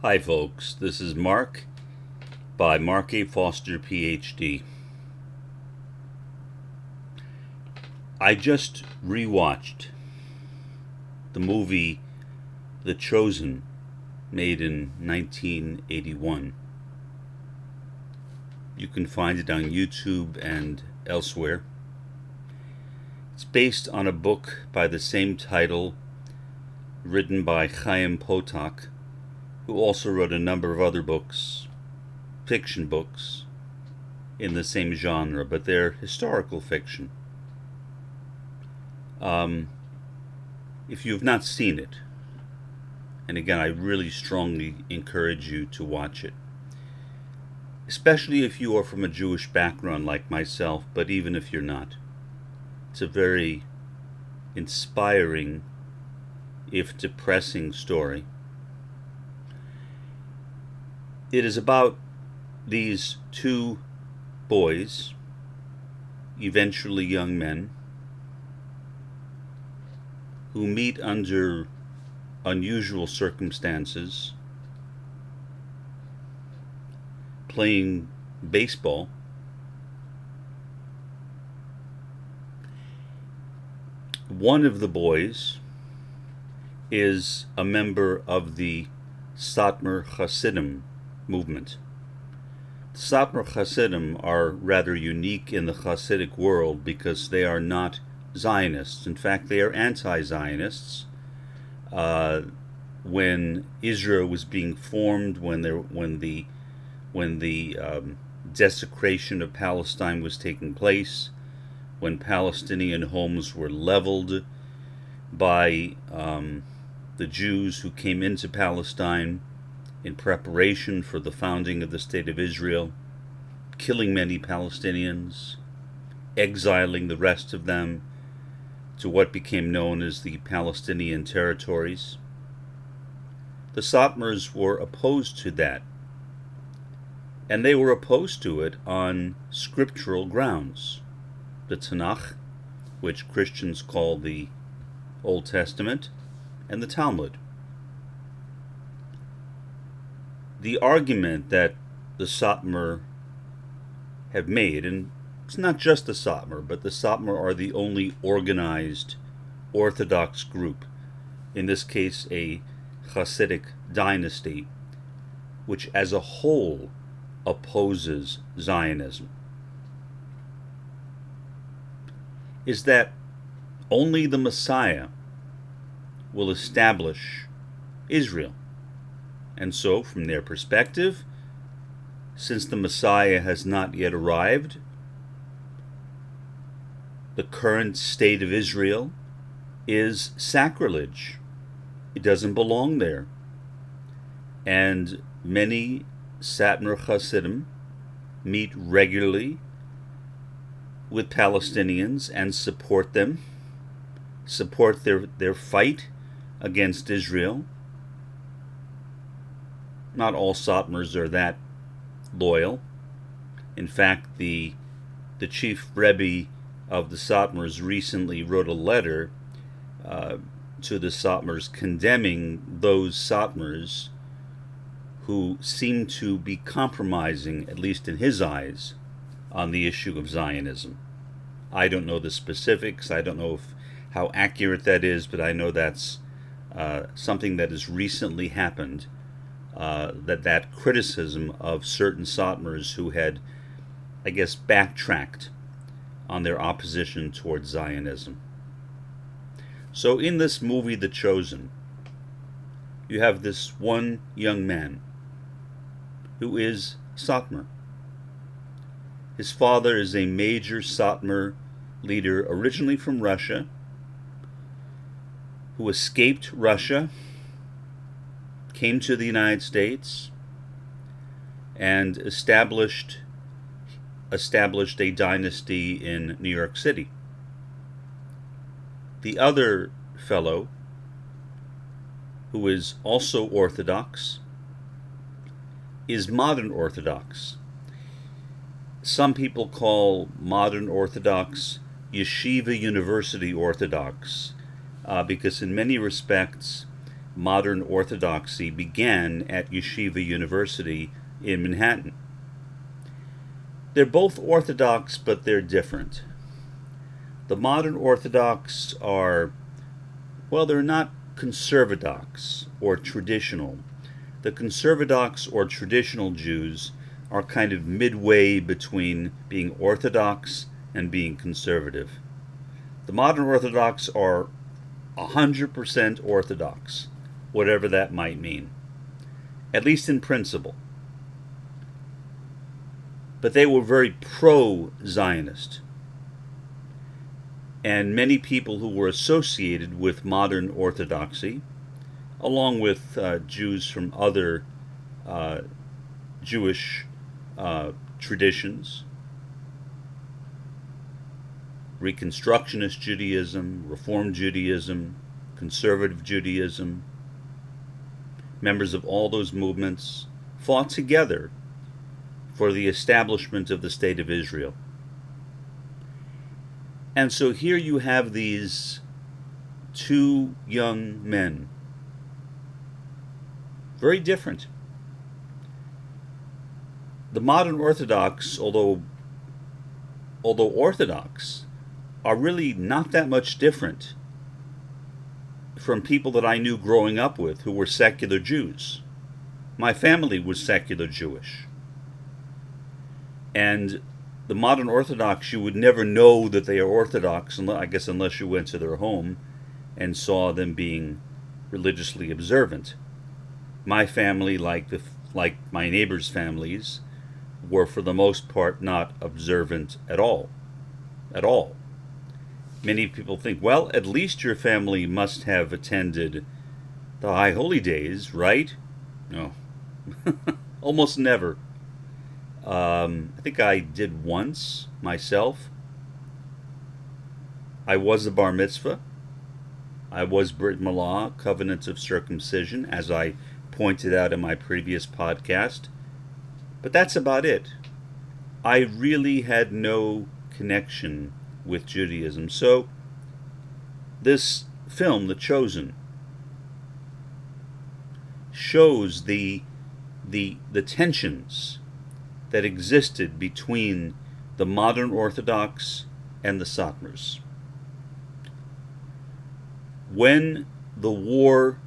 Hi folks, this is Mark by Mark A. Foster, Ph.D. I just rewatched the movie The Chosen, made in 1981. You can find it on YouTube and elsewhere. It's based on a book by the same title, written by Chaim Potok, who also wrote a number of other books, fiction books, in the same genre, but they're historical fiction. If you have not seen it, and again, I really strongly encourage you to watch it, especially if you are from a Jewish background like myself, but even if you're not. It's a very inspiring, if depressing, story. It is about these two boys, eventually young men, who meet under unusual circumstances, playing baseball. One of the boys is a member of the Satmar Hasidim movement. The Satmar Hasidim are rather unique in the Hasidic world because they are not Zionists. In fact, they are anti-Zionists. When Israel was being formed, when the desecration of Palestine was taking place, when Palestinian homes were leveled by the Jews who came into Palestine in preparation for the founding of the State of Israel, killing many Palestinians, exiling the rest of them to what became known as the Palestinian territories. The Satmars were opposed to that, and they were opposed to it on scriptural grounds. The Tanakh, which Christians call the Old Testament, and the Talmud. The argument that the Satmar have made, and it's not just the Satmar, but the Satmar are the only organized Orthodox group, in this case a Hasidic dynasty, which as a whole opposes Zionism, is that only the Messiah will establish Israel. And so, from their perspective, since the Messiah has not yet arrived, the current state of Israel is sacrilege. It doesn't belong there. And many Satmar Hasidim meet regularly with Palestinians and support them, support their fight against Israel. Not all Satmars are that loyal. In fact, the chief Rebbe of the Satmars recently wrote a letter to the Satmars condemning those Satmars who seem to be compromising, at least in his eyes, on the issue of Zionism. I don't know the specifics. I don't know how accurate that is, but I know that's something that has recently happened. That criticism of certain Satmars who had, I guess, backtracked on their opposition towards Zionism. So in this movie, The Chosen, you have this one young man who is Satmar. His father is a major Satmar leader, originally from Russia, who escaped Russia, came to the United States, and established a dynasty in New York City. The other fellow, who is also Orthodox, is modern Orthodox. Some people call modern Orthodox Yeshiva University Orthodox, because in many respects modern Orthodoxy began at Yeshiva University in Manhattan. They're both Orthodox, but they're different. The modern Orthodox are, well, they're not conservadox or traditional. The conservadox or traditional Jews are kind of midway between being Orthodox and being conservative. The modern Orthodox are 100% Orthodox, whatever that might mean, at least in principle. But they were very pro-Zionist. And many people who were associated with modern Orthodoxy, along with Jews from other Jewish traditions, Reconstructionist Judaism, Reform Judaism, Conservative Judaism, members of all those movements fought together for the establishment of the State of Israel. And so here you have these two young men, very different. The modern Orthodox, although Orthodox, are really not that much different from people that I knew growing up with who were secular Jews. My family was secular Jewish. And the modern Orthodox, you would never know that they are Orthodox, I guess, unless you went to their home and saw them being religiously observant. My family, like my neighbors' families, were for the most part not observant at all. At all. Many people think, well, at least your family must have attended the High Holy Days, right? No. Almost never. I think I did once myself. I was a bar mitzvah. I was Brit Milah, covenant of circumcision, as I pointed out in my previous podcast. But that's about it. I really had no connection with Judaism. So this film, The Chosen, shows the tensions that existed between the modern Orthodox and the Satmars. When the war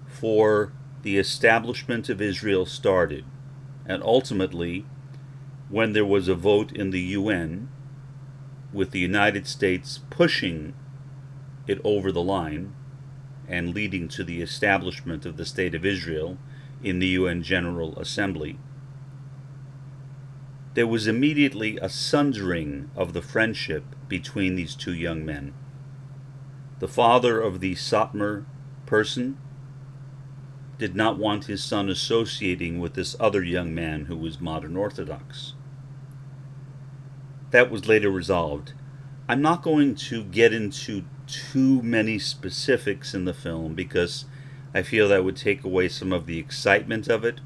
for the establishment of Israel started, and ultimately when there was a vote in the UN with the United States pushing it over the line and leading to the establishment of the State of Israel in the UN General Assembly, there was immediately a sundering of the friendship between these two young men. The father of the Satmar person did not want his son associating with this other young man who was modern Orthodox. That was later resolved. I'm not going to get into too many specifics in the film because I feel that would take away some of the excitement of it,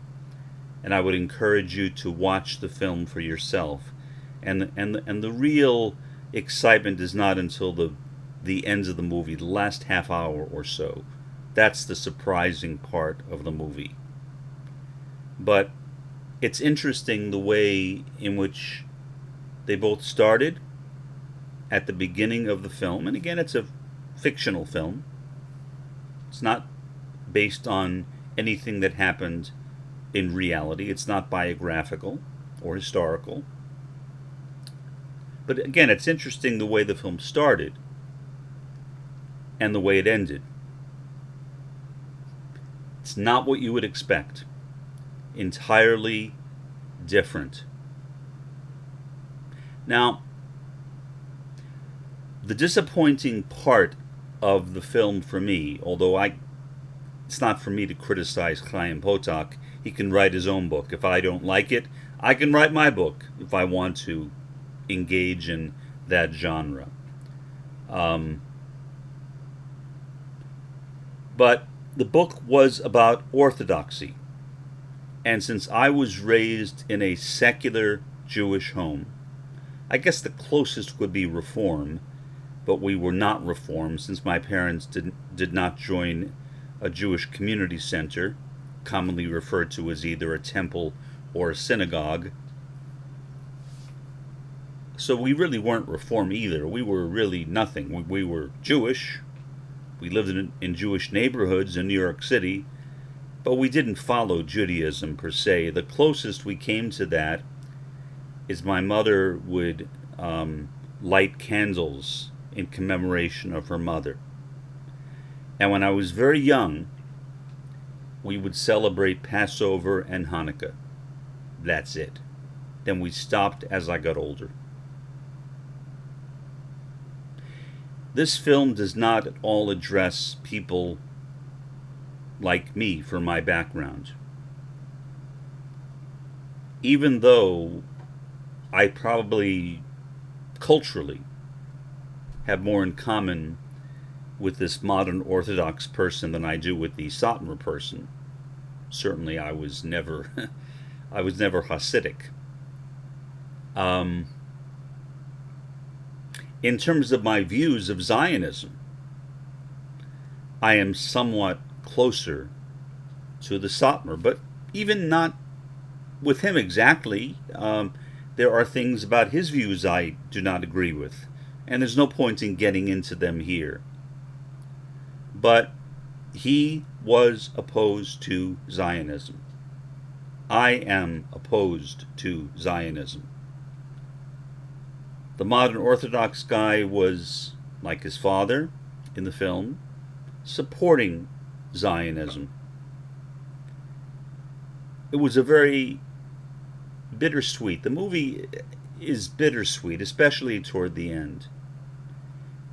and I would encourage you to watch the film for yourself. And the real excitement is not until the ends of the movie, the last half hour or so. That's the surprising part of the movie. But it's interesting the way in which they both started at the beginning of the film. And again, it's a fictional film. It's not based on anything that happened in reality. It's not biographical or historical. But again, it's interesting the way the film started and the way it ended. It's not what you would expect. Entirely different. Now, the disappointing part of the film for me, although it's not for me to criticize Chaim Potok. He can write his own book. If I don't like it, I can write my book if I want to engage in that genre. But the book was about orthodoxy. And since I was raised in a secular Jewish home, I guess the closest would be Reform, but we were not Reform since my parents did not join a Jewish community center, commonly referred to as either a temple or a synagogue. So we really weren't Reform either. We were really nothing. We were Jewish. We lived in Jewish neighborhoods in New York City, but we didn't follow Judaism per se. The closest we came to that is my mother would light candles in commemoration of her mother. And when I was very young, we would celebrate Passover and Hanukkah. That's it. Then we stopped as I got older. This film does not at all address people like me for my background. Even though I probably culturally have more in common with this modern Orthodox person than I do with the Satmar person. Certainly I was never Hasidic. In terms of my views of Zionism, I am somewhat closer to the Satmar, but even not with him exactly. There are things about his views I do not agree with, and there's no point in getting into them here. But he was opposed to Zionism. I am opposed to Zionism. The modern Orthodox guy was, like his father in the film, supporting Zionism. It was a very bittersweet. The movie is bittersweet, especially toward the end.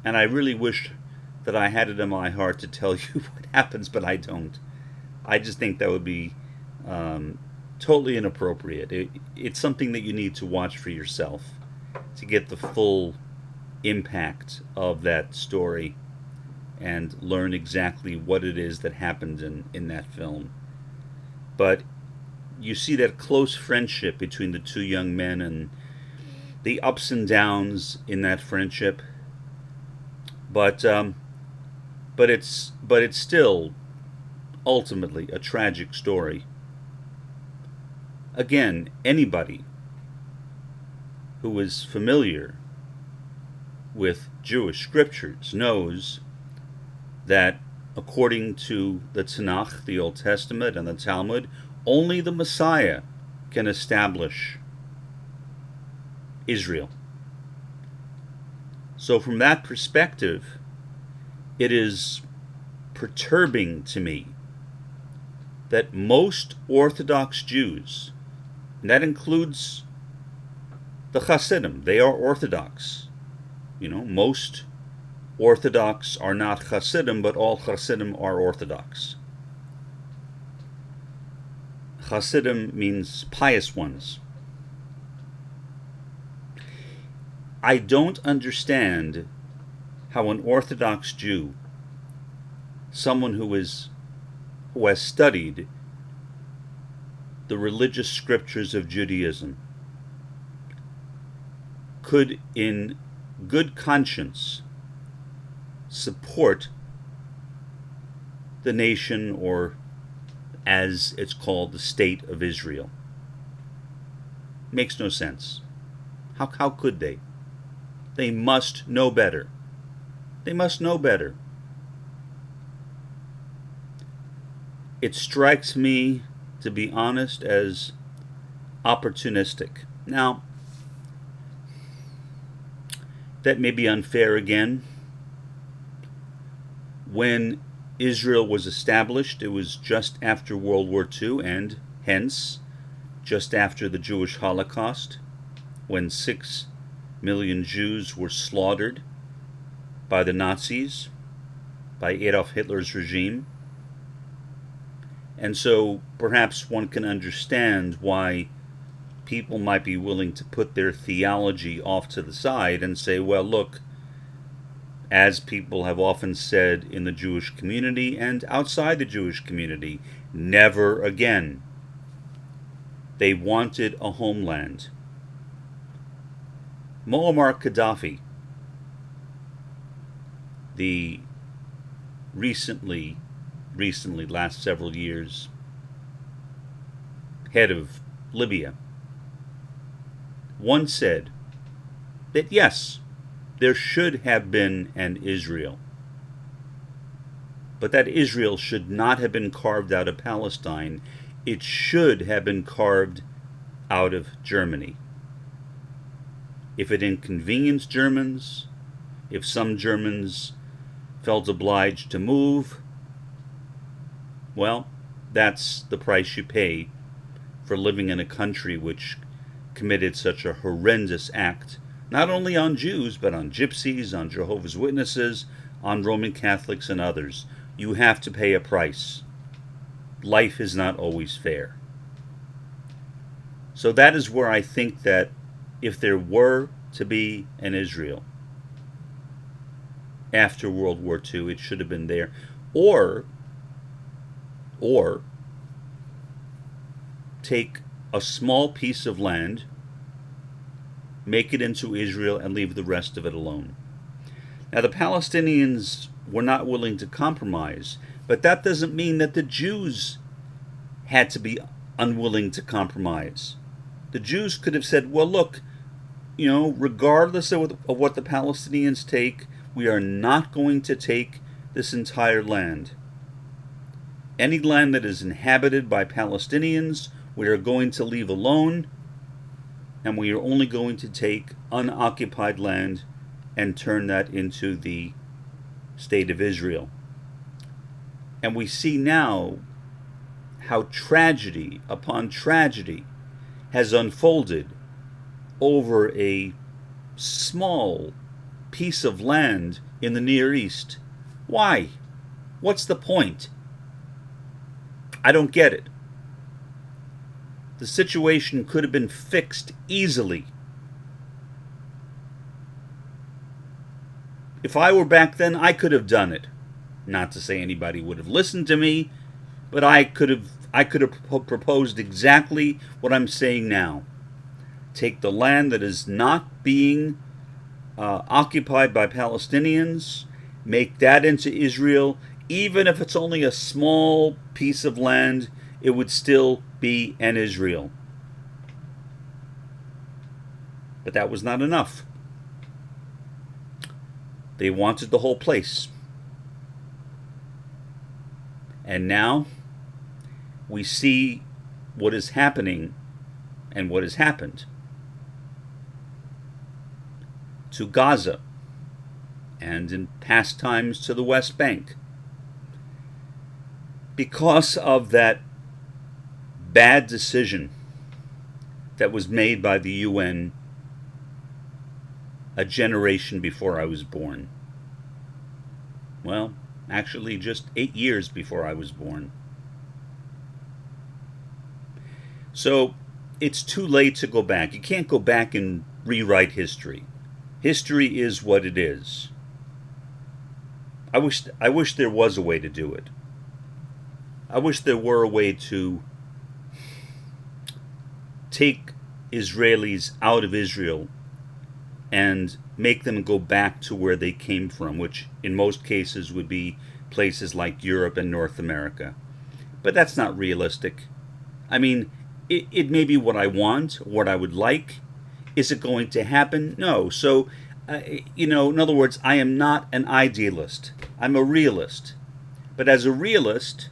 And I really wish that I had it in my heart to tell you what happens, but I don't. I just think that would be totally inappropriate. It's something that you need to watch for yourself to get the full impact of that story and learn exactly what it is that happened in that film. But you see that close friendship between the two young men and the ups and downs in that friendship. But it's still ultimately a tragic story. Again, anybody who is familiar with Jewish scriptures knows that according to the Tanakh, the Old Testament, and the Talmud, only the Messiah can establish Israel. So from that perspective, it is perturbing to me that most Orthodox Jews, and that includes the Hasidim, they are Orthodox. Most Orthodox are not Hasidim, but all Hasidim are Orthodox. Hasidim means pious ones. I don't understand how an Orthodox Jew, someone who has studied the religious scriptures of Judaism, could in good conscience support the nation, or as it's called, the state of Israel. Makes no sense. How could they? They must know better. They must know better. It strikes me, to be honest, as opportunistic. Now, that may be unfair again. When Israel was established, it was just after World War II, and hence just after the Jewish Holocaust, when 6 million Jews were slaughtered by the Nazis, by Adolf Hitler's regime. And so perhaps one can understand why people might be willing to put their theology off to the side and say, well, look, as people have often said in the Jewish community and outside the Jewish community, never again. They wanted a homeland. Muammar Gaddafi, the recently recently, last several years, head of Libya, once said that yes, there should have been an Israel, but that Israel should not have been carved out of Palestine. It should have been carved out of Germany. If it inconvenienced Germans, if some Germans felt obliged to move, well, that's the price you pay for living in a country which committed such a horrendous act, not only on Jews, but on gypsies, on Jehovah's Witnesses, on Roman Catholics and others. You have to pay a price. Life is not always fair. So that is where I think that if there were to be an Israel after World War II, it should have been there. Or take a small piece of land, make it into Israel, and leave the rest of it alone. Now, the Palestinians were not willing to compromise, but that doesn't mean that the Jews had to be unwilling to compromise. The Jews could have said, well, look, regardless of what the Palestinians take, we are not going to take this entire land. Any land that is inhabited by Palestinians, we are going to leave alone, and we are only going to take unoccupied land and turn that into the state of Israel. And we see now how tragedy upon tragedy has unfolded over a small piece of land in the Near East. Why? What's the point? I don't get it. The situation could have been fixed easily. If I were back then, I could have done it. Not to say anybody would have listened to me, but I could have proposed exactly what I'm saying now. Take the land that is not being occupied by Palestinians, make that into Israel. Even if it's only a small piece of land, it would still be an Israel. But that was not enough. They wanted the whole place. And now we see what is happening and what has happened to Gaza and in past times to the West Bank. Because of that bad decision that was made by the UN a generation before I was born. Well, actually just 8 years before I was born. So it's too late to go back. You can't go back and rewrite history. History is what it is. I wish there was a way to do it. I wish there were a way to take Israelis out of Israel and make them go back to where they came from, which in most cases would be places like Europe and North America. But that's not realistic. I mean, it may be what I want, what I would like. Is it going to happen? No. So, in other words, I am not an idealist. I'm a realist. But as a realist,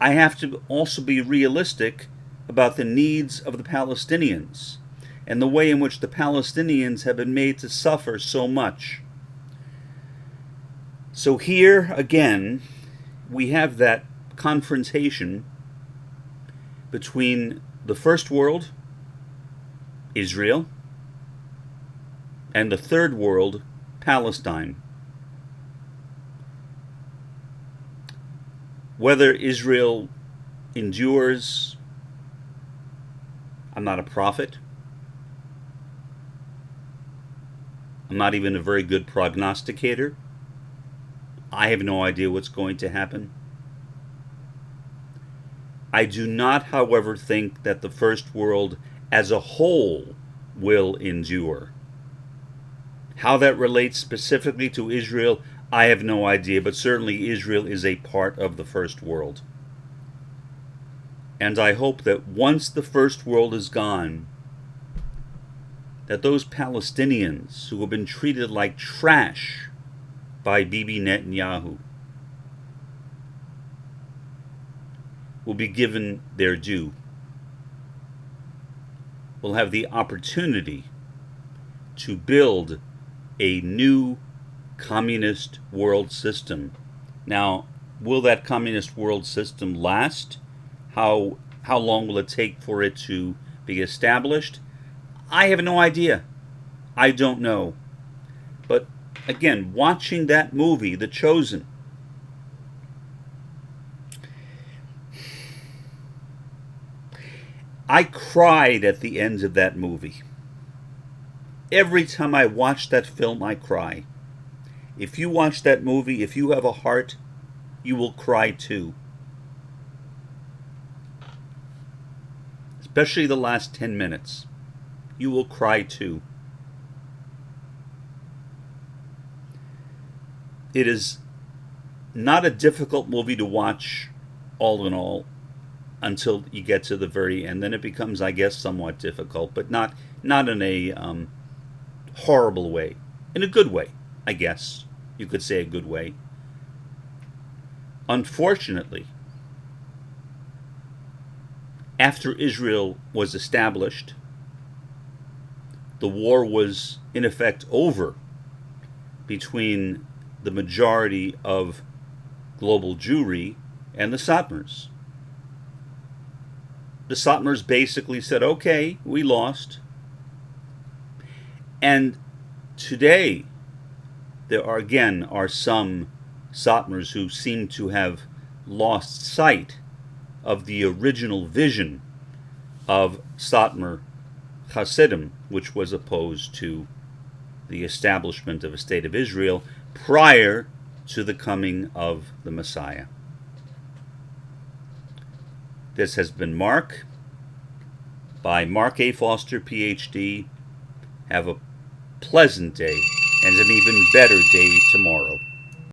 I have to also be realistic about the needs of the Palestinians and the way in which the Palestinians have been made to suffer so much. So here, again, we have that confrontation between the first world, Israel, and the third world, Palestine. Whether Israel endures, I'm not a prophet. I'm not even a very good prognosticator. I have no idea what's going to happen. I do not, however, think that the first world as a whole will endure. How that relates specifically to Israel, I have no idea, but certainly Israel is a part of the first world. And I hope that once the first world is gone, that those Palestinians who have been treated like trash by Bibi Netanyahu will be given their due, will have the opportunity to build a new communist world system. Now, will that communist world system last? How long will it take for it to be established? I have no idea. I don't know. But again, watching that movie, The Chosen, I cried at the end of that movie. Every time I watch that film, I cry. If you watch that movie, if you have a heart, you will cry too. Especially the last 10 minutes. You will cry too. It is not a difficult movie to watch, all in all, until you get to the very end. Then it becomes, I guess, somewhat difficult, but not in a horrible way. In a good way, I guess. You could say a good way. Unfortunately, after Israel was established, the war was in effect over between the majority of global Jewry and the Satmars. The Satmars basically said, okay, we lost. And today, there are some Satmars who seem to have lost sight of the original vision of Satmar Hasidim, which was opposed to the establishment of a state of Israel prior to the coming of the Messiah. This has been Mark, by Mark A. Foster, Ph.D. Have a pleasant day and an even better day tomorrow.